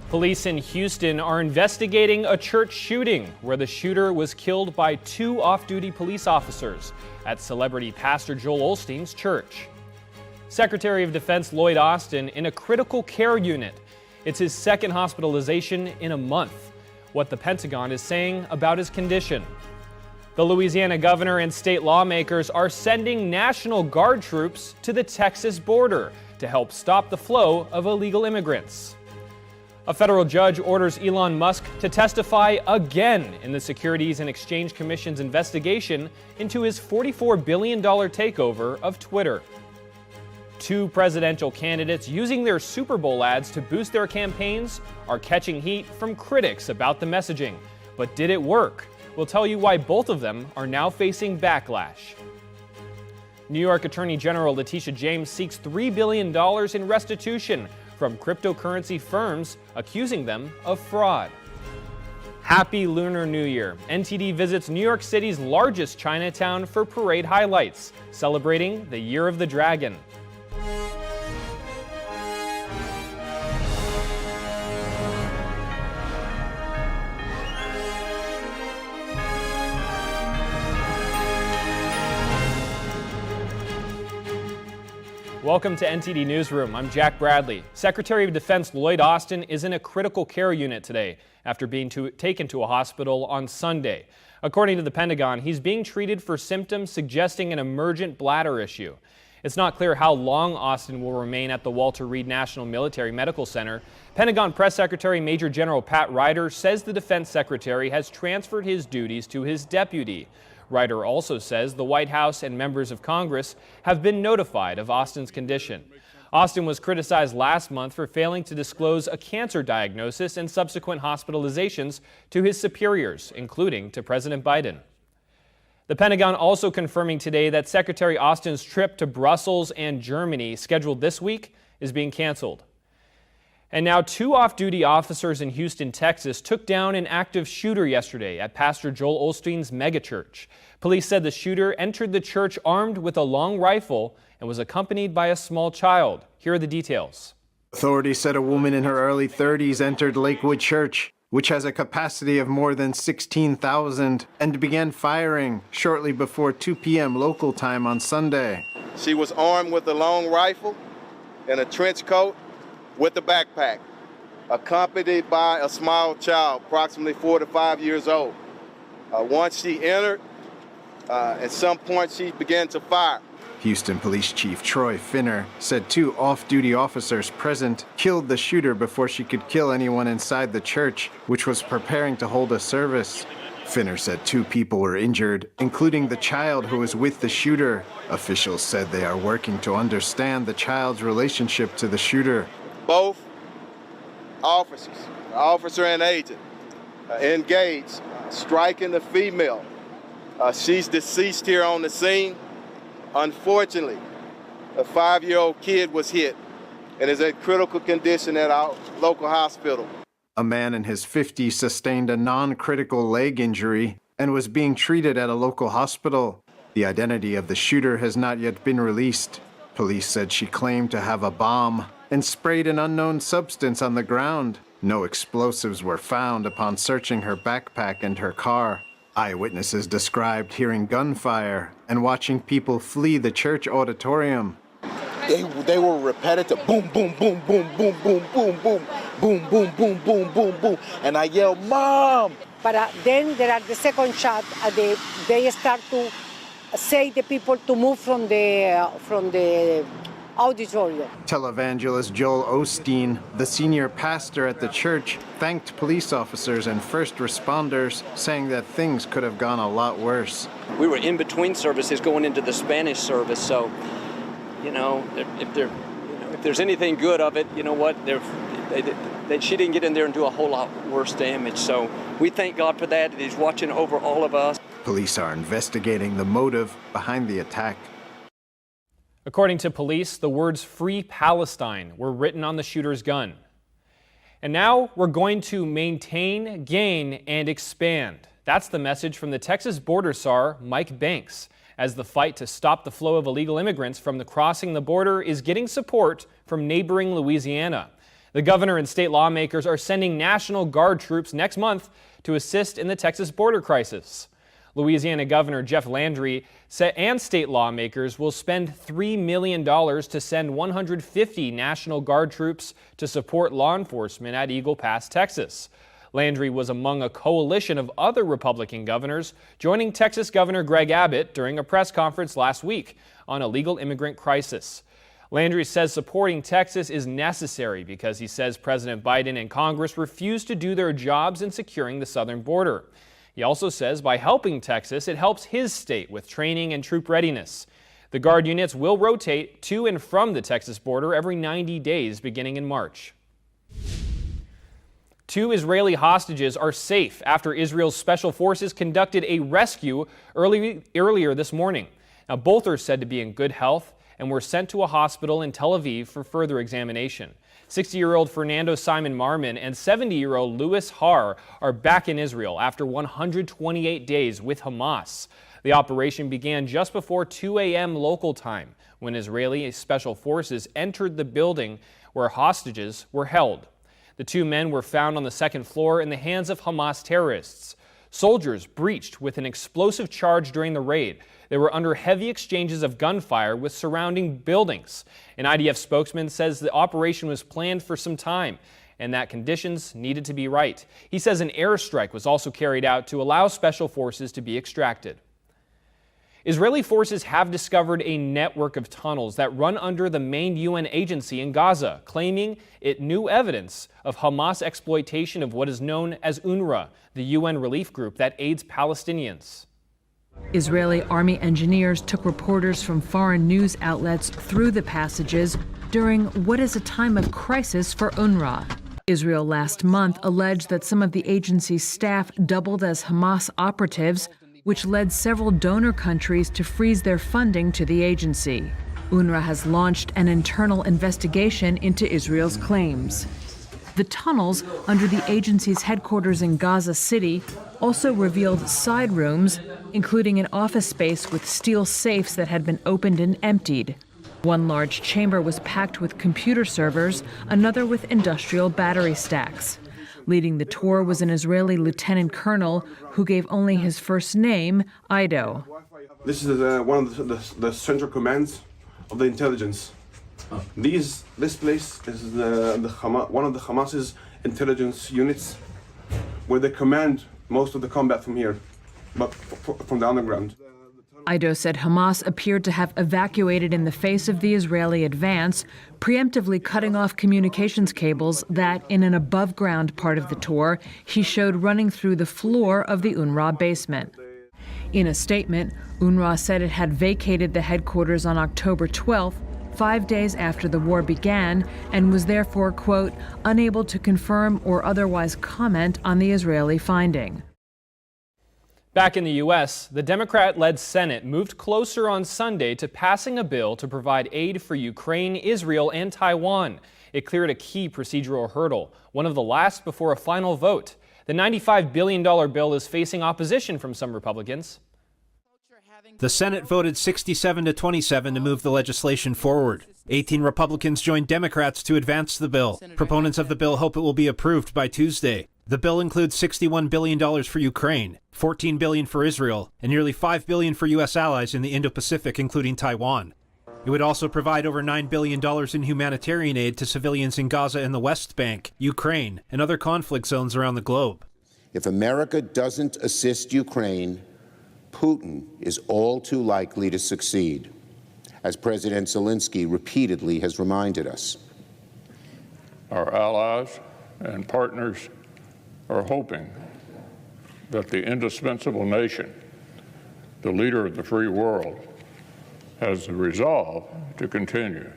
Police in Houston are investigating a church shooting where the shooter was killed by two off-duty police officers at celebrity pastor Joel Osteen's church. Secretary of Defense Lloyd Austin in a critical care unit. It's his second hospitalization in a month. What the Pentagon is saying about his condition. The Louisiana governor and state lawmakers are sending National Guard troops to the Texas border to help stop the flow of illegal immigrants. A federal judge orders Elon Musk to testify again in the Securities and Exchange Commission's investigation into his $44 billion takeover of Twitter. Two presidential candidates using their Super Bowl ads to boost their campaigns are catching heat from critics about the messaging. But did it work? We'll tell you why both of them are now facing backlash. New York Attorney General Letitia James seeks $3 billion in restitution from cryptocurrency firms accusing them of fraud. Happy Lunar New Year. NTD visits New York City's largest Chinatown for parade highlights, celebrating the Year of the Dragon. Welcome to NTD Newsroom. I'm Jack Bradley. Secretary of Defense Lloyd Austin is in a critical care unit today after being taken to a hospital on Sunday. According to the Pentagon, he's being treated for symptoms suggesting an emergent bladder issue. It's not clear how long Austin will remain at the Walter Reed National Military Medical Center. Pentagon Press Secretary Major General Pat Ryder says the Defense Secretary has transferred his duties to his deputy. Ryder also says the White House and members of Congress have been notified of Austin's condition. Austin was criticized last month for failing to disclose a cancer diagnosis and subsequent hospitalizations to his superiors, including to President Biden. The Pentagon also confirming today that Secretary Austin's trip to Brussels and Germany, scheduled this week, is being canceled. And now two off-duty officers in Houston, Texas, took down an active shooter yesterday at Pastor Joel Osteen's megachurch. Police said the shooter entered the church armed with a long rifle and was accompanied by a small child. Here are the details. Authorities said a woman in her early 30s entered Lakewood Church, which has a capacity of more than 16,000, and began firing shortly before 2 p.m. local time on Sunday. She was armed with a long rifle and a trench coat with a backpack, accompanied by a small child, approximately 4 to 5 years old. Once she entered, at some point she began to fire. Houston Police Chief Troy Finner said two off-duty officers present killed the shooter before she could kill anyone inside the church, which was preparing to hold a service. Finner said two people were injured, including the child who was with the shooter. Officials said they are working to understand the child's relationship to the shooter. Both officers, officer and agent, engaged, striking the female. She's deceased here on the scene. Unfortunately, a 5-year-old kid was hit and is in critical condition at our local hospital. A man in his 50s sustained a non-critical leg injury and was being treated at a local hospital. The identity of the shooter has not yet been released. Police said she claimed to have a bomb and sprayed an unknown substance on the ground. No explosives were found upon searching her backpack and her car. Eyewitnesses described hearing gunfire and watching people flee the church auditorium. They were repetitive, boom, boom, boom, boom, boom, boom, boom, boom, boom, boom, boom, boom, boom, boom, and I yelled, "Mom!" But then there are the second shot. They start to say the people to move from the auditorium. Televangelist Joel Osteen, the senior pastor at the church, thanked police officers and first responders, saying that things could have gone a lot worse. We were in between services going into the Spanish service, so if there's anything good of it, you know what? She didn't get in there and do a whole lot worse damage. So we thank God for that. He's watching over all of us. Police are investigating the motive behind the attack. According to police, the words "Free Palestine" were written on the shooter's gun. And now we're going to maintain, gain, and expand. That's the message from the Texas border czar, Mike Banks, as the fight to stop the flow of illegal immigrants from crossing the border is getting support from neighboring Louisiana. The governor and state lawmakers are sending National Guard troops next month to assist in the Texas border crisis. Louisiana Governor Jeff Landry and state lawmakers will spend $3 million to send 150 National Guard troops to support law enforcement at Eagle Pass, Texas. Landry was among a coalition of other Republican governors joining Texas Governor Greg Abbott during a press conference last week on a legal immigrant crisis. Landry says supporting Texas is necessary because he says President Biden and Congress refused to do their jobs in securing the southern border. He also says by helping Texas, it helps his state with training and troop readiness. The Guard units will rotate to and from the Texas border every 90 days beginning in March. 2 Israeli hostages are safe after Israel's special forces conducted a rescue earlier this morning. Now, both are said to be in good health and were sent to a hospital in Tel Aviv for further examination. 60-year-old Fernando Simon Marman and 70-year-old Louis Har are back in Israel after 128 days with Hamas. The operation began just before 2 a.m. local time when Israeli special forces entered the building where hostages were held. The 2 men were found on the second floor in the hands of Hamas terrorists. Soldiers breached with an explosive charge during the raid. They were under heavy exchanges of gunfire with surrounding buildings. An IDF spokesman says the operation was planned for some time and that conditions needed to be right. He says an airstrike was also carried out to allow special forces to be extracted. Israeli forces have discovered a network of tunnels that run under the main UN agency in Gaza, claiming it new evidence of Hamas exploitation of what is known as UNRWA, the UN relief group that aids Palestinians. Israeli army engineers took reporters from foreign news outlets through the passages during what is a time of crisis for UNRWA. Israel last month alleged that some of the agency's staff doubled as Hamas operatives, which led several donor countries to freeze their funding to the agency. UNRWA has launched an internal investigation into Israel's claims. The tunnels under the agency's headquarters in Gaza City also revealed side rooms, including an office space with steel safes that had been opened and emptied. One large chamber was packed with computer servers, another with industrial battery stacks. Leading the tour was an Israeli lieutenant colonel who gave only his first name, Ido. This is one of the central commands of the intelligence. This place is one of the Hamas's intelligence units, where they command most of the combat from here, but from the underground. Ido said Hamas appeared to have evacuated in the face of the Israeli advance, preemptively cutting off communications cables that, in an above-ground part of the tour, he showed running through the floor of the UNRWA basement. In a statement, UNRWA said it had vacated the headquarters on October 12th, 5 days after the war began, and was therefore, quote, unable to confirm or otherwise comment on the Israeli finding. Back in the U.S., the Democrat-led Senate moved closer on Sunday to passing a bill to provide aid for Ukraine, Israel, and Taiwan. It cleared a key procedural hurdle, one of the last before a final vote. The $95 billion bill is facing opposition from some Republicans. The Senate voted 67 to 27 to move the legislation forward. 18 Republicans joined Democrats to advance the bill. Proponents of the bill hope it will be approved by Tuesday. The bill includes $61 billion for Ukraine, $14 billion for Israel, and nearly $5 billion for U.S. allies in the Indo-Pacific, including Taiwan. It would also provide over $9 billion in humanitarian aid to civilians in Gaza and the West Bank, Ukraine, and other conflict zones around the globe. If America doesn't assist Ukraine, Putin is all too likely to succeed, as President Zelensky repeatedly has reminded us. Our allies and partners are hoping that the indispensable nation, the leader of the free world, has the resolve to continue.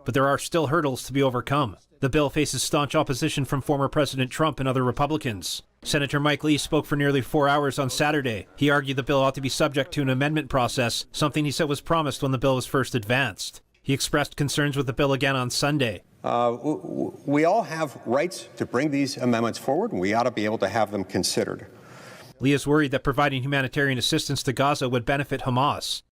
But there are still hurdles to be overcome. The bill faces staunch opposition from former President Trump and other Republicans. Senator Mike Lee spoke for nearly 4 hours on Saturday. He argued the bill ought to be subject to an amendment process, something he said was promised when the bill was first advanced. He expressed concerns with the bill again on Sunday. We all have rights to bring these amendments forward, and we ought to be able to have them considered. Lee is worried that providing humanitarian assistance to Gaza would benefit Hamas.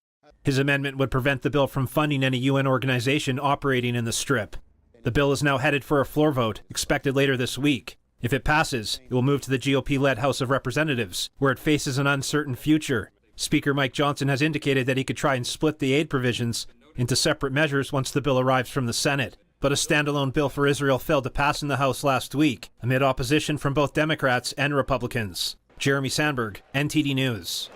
His amendment would prevent the bill from funding any UN organization operating in the Strip. The bill is now headed for a floor vote, expected later this week. If it passes, it will move to the GOP-led House of Representatives, where it faces an uncertain future. Speaker Mike Johnson has indicated that he could try and split the aid provisions into separate measures once the bill arrives from the Senate. But a standalone bill for Israel failed to pass in the House last week, amid opposition from both Democrats and Republicans. Jeremy Sandberg, NTD News.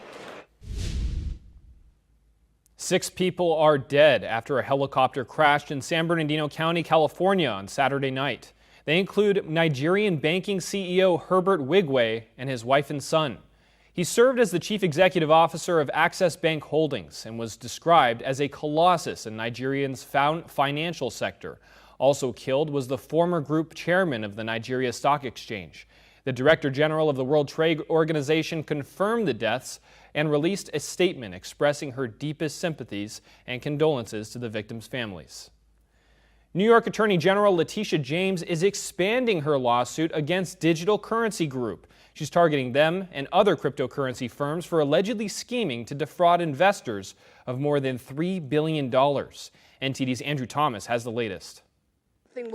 6 people are dead after a helicopter crashed in San Bernardino County, California on Saturday night. They include Nigerian banking CEO Herbert Wigwe and his wife and son. He served as the chief executive officer of Access Bank Holdings and was described as a colossus in Nigeria's financial sector. Also killed was the former group chairman of the Nigeria Stock Exchange. The Director General of the World Trade Organization confirmed the deaths and released a statement expressing her deepest sympathies and condolences to the victims' families. New York Attorney General Letitia James is expanding her lawsuit against Digital Currency Group. She's targeting them and other cryptocurrency firms for allegedly scheming to defraud investors of more than $3 billion. NTD's Andrew Thomas has the latest.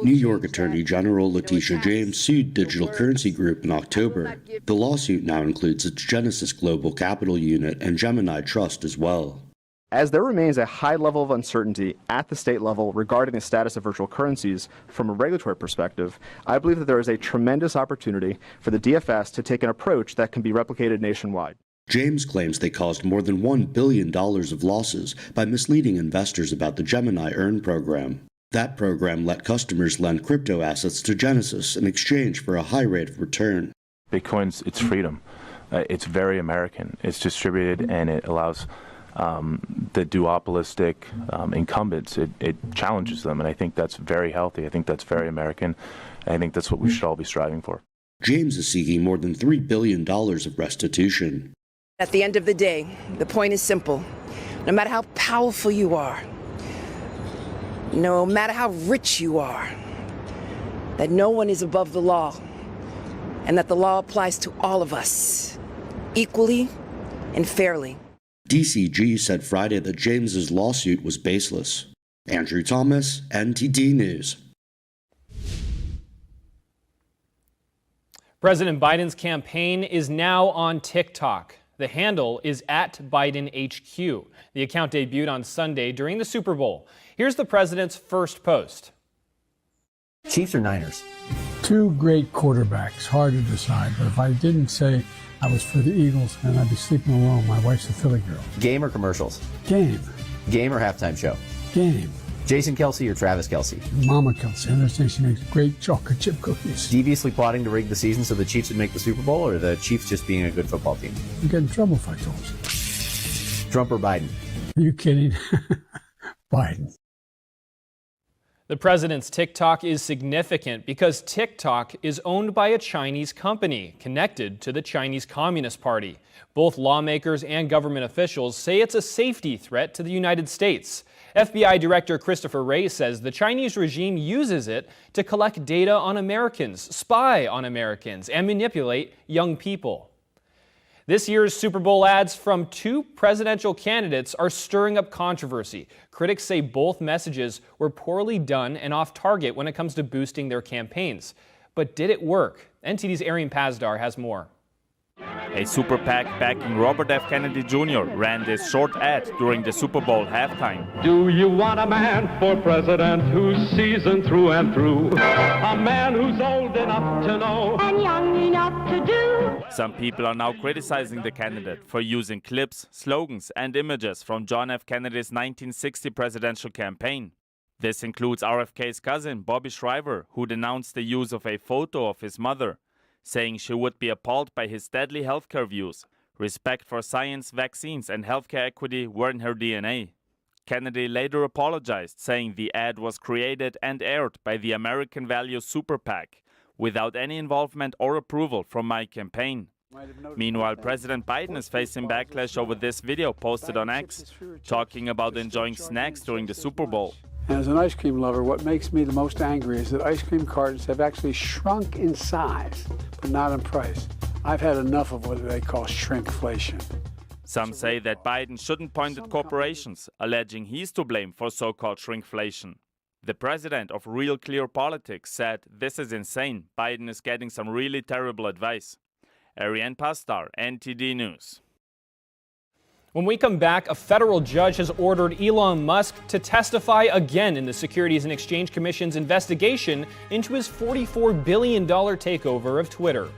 New York Attorney General Letitia James sued Digital Currency Group in October. The lawsuit now includes its Genesis Global Capital Unit and Gemini Trust as well. As there remains a high level of uncertainty at the state level regarding the status of virtual currencies from a regulatory perspective, I believe that there is a tremendous opportunity for the DFS to take an approach that can be replicated nationwide. James claims they caused more than $1 billion of losses by misleading investors about the Gemini Earn program. That program let customers lend crypto assets to Genesis in exchange for a high rate of return. Bitcoin's it's freedom. It's very American. It's distributed and it allows the duopolistic incumbents, it challenges them, and I think that's very healthy. I think that's very American. I think that's what we should all be striving for. James is seeking more than $3 billion of restitution. At the end of the day, the point is simple. No matter how powerful you are, no matter how rich you are, that no one is above the law, and that the law applies to all of us, equally and fairly. DCG said Friday that James's lawsuit was baseless. Andrew Thomas, NTD News. President Biden's campaign is now on TikTok. The handle is @BidenHQ. The account debuted on Sunday during the Super Bowl. Here's the president's first post. Chiefs or Niners? 2 great quarterbacks, hard to decide, but if I didn't say I was for the Eagles, and I'd be sleeping alone. My wife's a Philly girl. Game or commercials? Game. Game or halftime show? Game. Jason Kelce or Travis Kelce? Mama Kelce. I understand she makes great chocolate chip cookies. Deviously plotting to rig the season so the Chiefs would make the Super Bowl, or the Chiefs just being a good football team? You get in trouble if I told you. Trump or Biden? Are you kidding? Biden. The president's TikTok is significant because TikTok is owned by a Chinese company connected to the Chinese Communist Party. Both lawmakers and government officials say it's a safety threat to the United States. FBI Director Christopher Wray says the Chinese regime uses it to collect data on Americans, spy on Americans, and manipulate young people. This year's Super Bowl ads from 2 presidential candidates are stirring up controversy. Critics say both messages were poorly done and off target when it comes to boosting their campaigns. But did it work? NTD's Arian Pazdar has more. A super PAC backing Robert F. Kennedy Jr. ran this short ad during the Super Bowl halftime. Do you want a man for president who's seasoned through and through? A man who's old enough to know and young enough to do? Some people are now criticizing the candidate for using clips, slogans, and images from John F. Kennedy's 1960 presidential campaign. This includes RFK's cousin, Bobby Shriver, who denounced the use of a photo of his mother, saying she would be appalled by his deadly healthcare views. Respect for science, vaccines, and healthcare equity were in her DNA. Kennedy later apologized, saying the ad was created and aired by the American Values Super PAC, without any involvement or approval from my campaign. Meanwhile, President Biden is facing backlash over this video posted on X, talking about enjoying snacks during the Super Bowl. And as an ice cream lover, what makes me the most angry is that ice cream cartons have actually shrunk in size, but not in price. I've had enough of what they call shrinkflation. Some say that Biden shouldn't point at corporations, alleging he's to blame for so-called shrinkflation. The president of Real Clear Politics said, "This is insane. Biden is getting some really terrible advice." Ariane Pastar, NTD News. When we come back, a federal judge has ordered Elon Musk to testify again in the Securities and Exchange Commission's investigation into his $44 billion takeover of Twitter.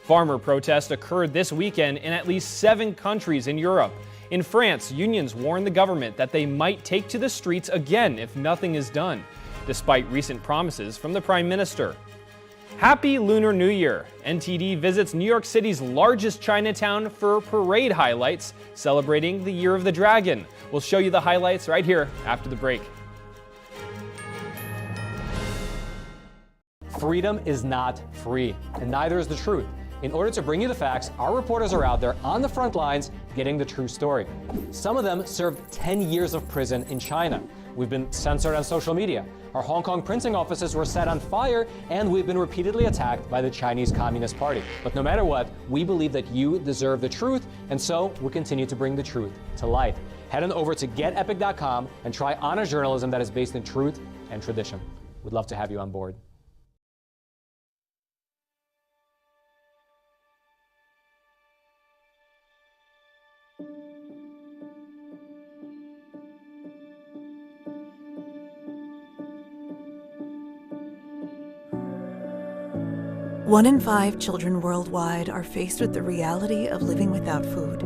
Farmer protests occurred this weekend in at least 7 countries in Europe. In France, unions warn the government that they might take to the streets again if nothing is done, despite recent promises from the Prime Minister. Happy Lunar New Year! NTD visits New York City's largest Chinatown for parade highlights celebrating the Year of the Dragon. We'll show you the highlights right here after the break. Freedom is not free, and neither is the truth. In order to bring you the facts, our reporters are out there on the front lines getting the true story. Some of them served 10 years of prison in China. We've been censored on social media. Our Hong Kong printing offices were set on fire, and we've been repeatedly attacked by the Chinese Communist Party. But no matter what, we believe that you deserve the truth, and so we continue to bring the truth to light. Head on over to getepic.com and try honest journalism that is based in truth and tradition. We'd love to have you on board. One in 5 children worldwide are faced with the reality of living without food.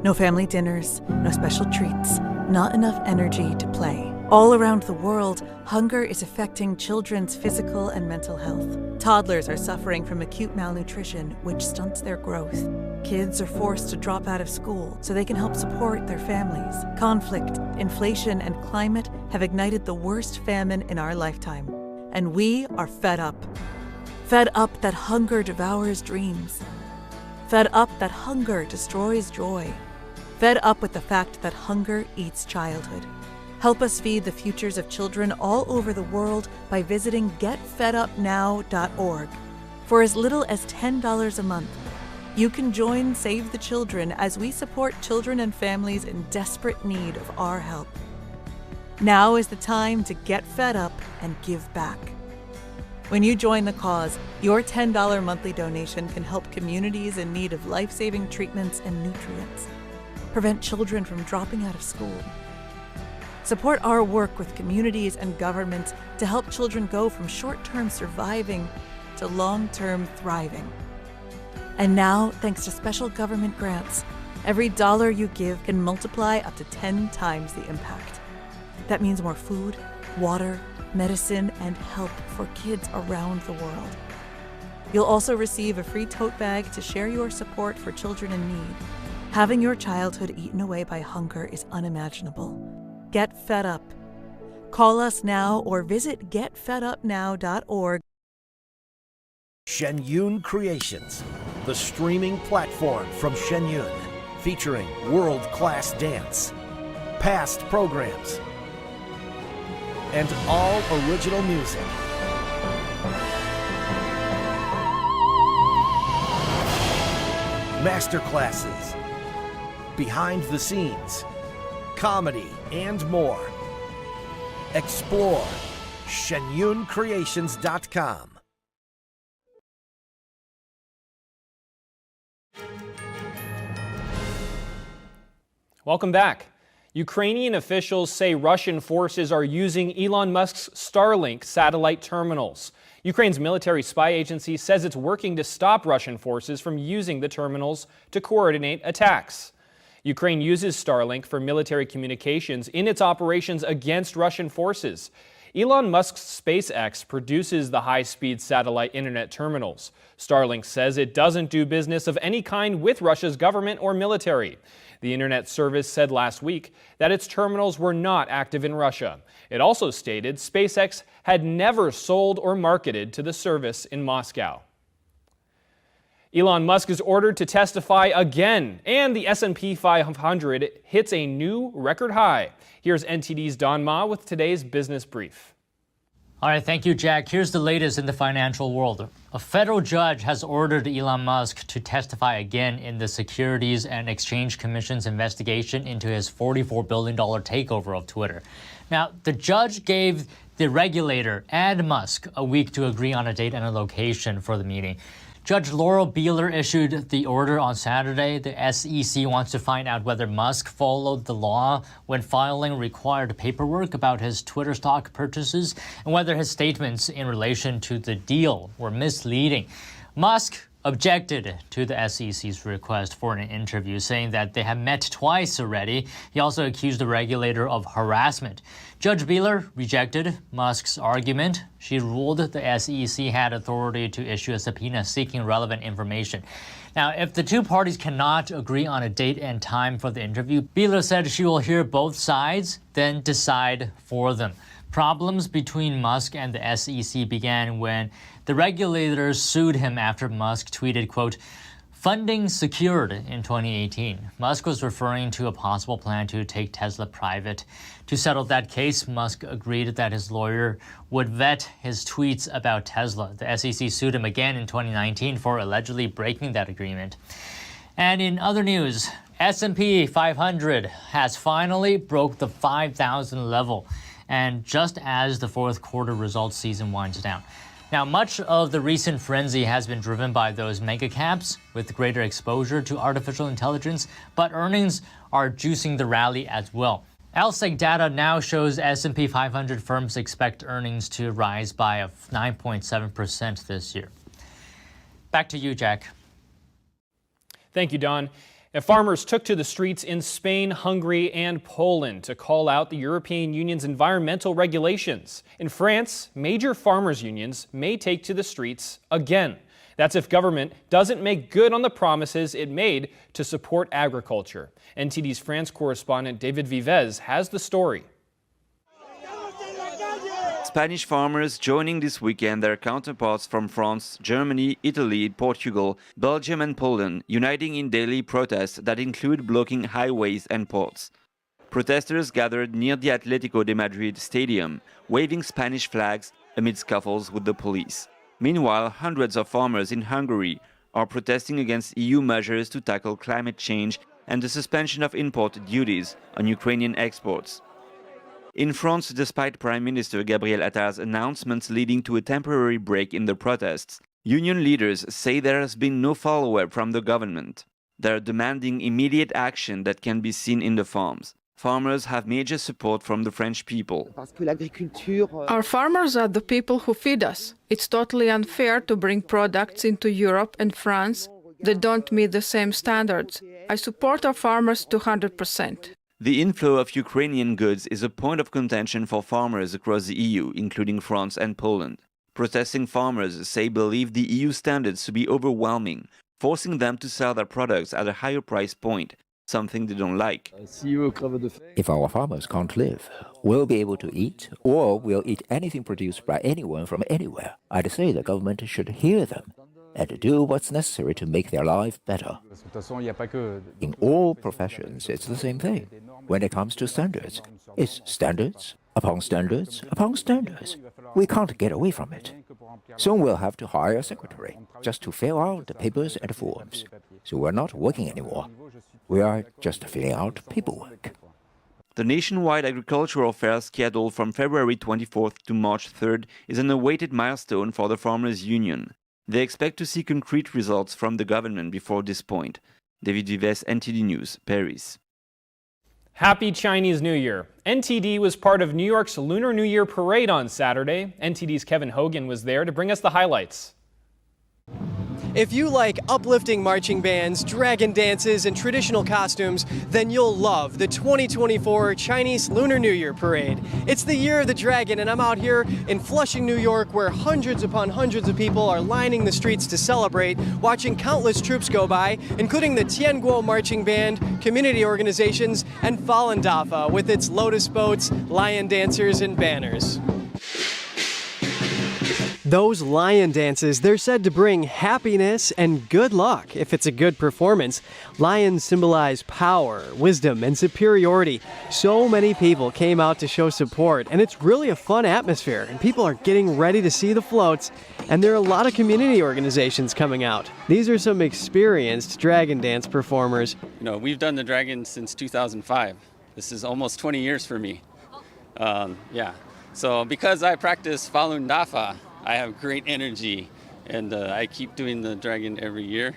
No family dinners, no special treats, not enough energy to play. All around the world, hunger is affecting children's physical and mental health. Toddlers are suffering from acute malnutrition, which stunts their growth. Kids are forced to drop out of school so they can help support their families. Conflict, inflation, and climate have ignited the worst famine in our lifetime. And we are fed up. Fed up that hunger devours dreams. Fed up that hunger destroys joy. Fed up with the fact that hunger eats childhood. Help us feed the futures of children all over the world by visiting getfedupnow.org. For as little as $10 a month, you can join Save the Children as we support children and families in desperate need of our help. Now is the time to get fed up and give back. When you join the cause, your $10 monthly donation can help communities in need of life-saving treatments and nutrients, prevent children from dropping out of school, support our work with communities and governments to help children go from short-term surviving to long-term thriving. And now, thanks to special government grants, every dollar you give can multiply up to 10 times the impact. That means more food, water, medicine, and help for kids around the world. You'll also receive a free tote bag to share your support for children in need. Having your childhood eaten away by hunger is unimaginable. Get fed up. Call us now or visit getfedupnow.org. Shen Yun Creations, the streaming platform from Shen Yun, featuring world-class dance, past programs, and all original music. Masterclasses, behind the scenes, comedy, and more. Explore shenyuncreations.com. Welcome back. Ukrainian officials say Russian forces are using Elon Musk's Starlink satellite terminals. Ukraine's military spy agency says it's working to stop Russian forces from using the terminals to coordinate attacks. Ukraine uses Starlink for military communications in its operations against Russian forces. Elon Musk's SpaceX produces the high-speed satellite internet terminals. Starlink says it doesn't do business of any kind with Russia's government or military. The internet service said last week that its terminals were not active in Russia. It also stated SpaceX had never sold or marketed to the service in Moscow. Elon Musk is ordered to testify again, and the S&P 500 hits a new record high. Here's NTD's Don Ma with today's business brief. All right, thank you, Jack. Here's the latest in the financial world. A federal judge has ordered Elon Musk to testify again in the Securities and Exchange Commission's investigation into his $44 billion takeover of Twitter. Now, the judge gave the regulator and Musk a week to agree on a date and a location for the meeting. Judge Laurel Beeler issued the order on Saturday. The SEC wants to find out whether Musk followed the law when filing required paperwork about his Twitter stock purchases and whether his statements in relation to the deal were misleading. Musk objected to the SEC's request for an interview, saying that they have met twice already. He also accused the regulator of harassment. Judge Beeler rejected Musk's argument. She ruled the SEC had authority to issue a subpoena seeking relevant information. Now, if the two parties cannot agree on a date and time for the interview, Beeler said she will hear both sides, then decide for them. Problems between Musk and the SEC began when the regulators sued him after Musk tweeted, quote, "Funding secured" in 2018. Musk was referring to a possible plan to take Tesla private. To settle that case, Musk agreed that his lawyer would vet his tweets about Tesla. The SEC sued him again in 2019 for allegedly breaking that agreement. And in other news, S&P 500 has finally broke the 5,000 level, and just as the fourth quarter results season winds down. Now, much of the recent frenzy has been driven by those mega caps with greater exposure to artificial intelligence, but earnings are juicing the rally as well. LSEG data now shows S&P 500 firms expect earnings to rise by 9.7% this year. Back to you, Jack. Thank you, Don. Farmers took to the streets in Spain, Hungary, and Poland to call out the European Union's environmental regulations. In France, major farmers' unions may take to the streets again. That's if government doesn't make good on the promises it made to support agriculture. NTD's France correspondent David Vivez has the story. Spanish farmers joining this weekend their counterparts from France, Germany, Italy, Portugal, Belgium and Poland, uniting in daily protests that include blocking highways and ports. Protesters gathered near the Atlético de Madrid stadium, waving Spanish flags amid scuffles with the police. Meanwhile, hundreds of farmers in Hungary are protesting against EU measures to tackle climate change and the suspension of import duties on Ukrainian exports. In France, despite Prime Minister Gabriel Attal's announcements leading to a temporary break in the protests, union leaders say there has been no follow-up from the government. They are demanding immediate action that can be seen in the farms. Farmers have major support from the French people. Our farmers are the people who feed us. It's totally unfair to bring products into Europe and France that don't meet the same standards. I support our farmers 200%. The inflow of Ukrainian goods is a point of contention for farmers across the EU, including France and Poland. Protesting farmers say believe the EU standards to be overwhelming, forcing them to sell their products at a higher price point, something they don't like. If our farmers can't live, we'll be able to eat, or we'll eat anything produced by anyone from anywhere. I'd say the government should hear them and do what's necessary to make their life better. In all professions, it's the same thing. When it comes to standards, it's standards upon standards upon standards. We can't get away from it. Soon we'll have to hire a secretary just to fill out the papers and forms. So we're not working anymore. We are just filling out paperwork. The nationwide agricultural fair scheduled from February 24th to March 3rd is an awaited milestone for the Farmers' Union. They expect to see concrete results from the government before this point. David Vives, NTD News, Paris. Happy Chinese New Year. NTD was part of New York's Lunar New Year parade on Saturday. NTD's Kevin Hogan was there to bring us the highlights. If you like uplifting marching bands, dragon dances, and traditional costumes, then you'll love the 2024 Chinese Lunar New Year Parade. It's the Year of the Dragon, and I'm out here in Flushing, New York, where hundreds upon hundreds of people are lining the streets to celebrate, watching countless troops go by, including the Tianguo Marching Band, community organizations, and Fallen Dafa with its lotus boats, lion dancers, and banners. Those lion dances, they're said to bring happiness and good luck if it's a good performance. Lions symbolize power, wisdom, and superiority. So many people came out to show support, and it's really a fun atmosphere, and people are getting ready to see the floats, and there are a lot of community organizations coming out. These are some experienced dragon dance performers. You know, we've done the dragon since 2005. This is almost 20 years for me. Yeah. So because I practice Falun Dafa, I have great energy, and I keep doing the dragon every year.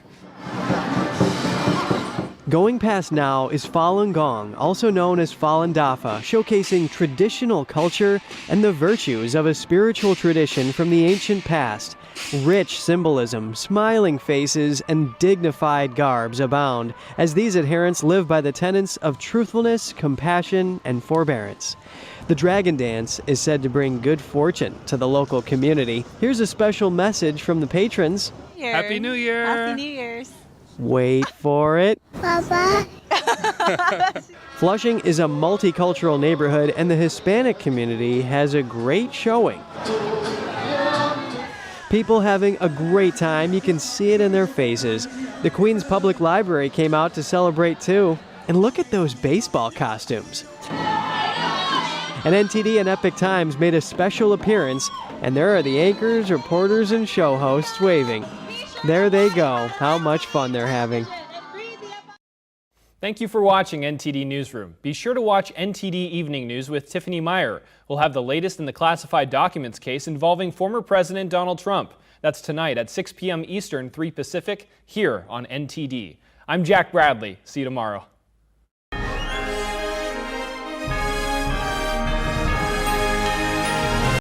Going past now is Falun Gong, also known as Falun Dafa, showcasing traditional culture and the virtues of a spiritual tradition from the ancient past. Rich symbolism, smiling faces, and dignified garbs abound as these adherents live by the tenets of truthfulness, compassion, and forbearance. The Dragon Dance is said to bring good fortune to the local community. Here's a special message from the patrons. Happy New Year! Happy New Year's! Wait for it. Papa. Flushing is a multicultural neighborhood, and the Hispanic community has a great showing. People having a great time, you can see it in their faces. The Queens Public Library came out to celebrate too. And look at those baseball costumes. And NTD and Epic Times made a special appearance, and there are the anchors, reporters, and show hosts waving. There they go. How much fun they're having. Thank you for watching NTD Newsroom. Be sure to watch NTD Evening News with Tiffany Meyer. We'll have the latest in the classified documents case involving former President Donald Trump. That's tonight at 6 p.m. Eastern, 3 Pacific, here on NTD. I'm Jack Bradley. See you tomorrow.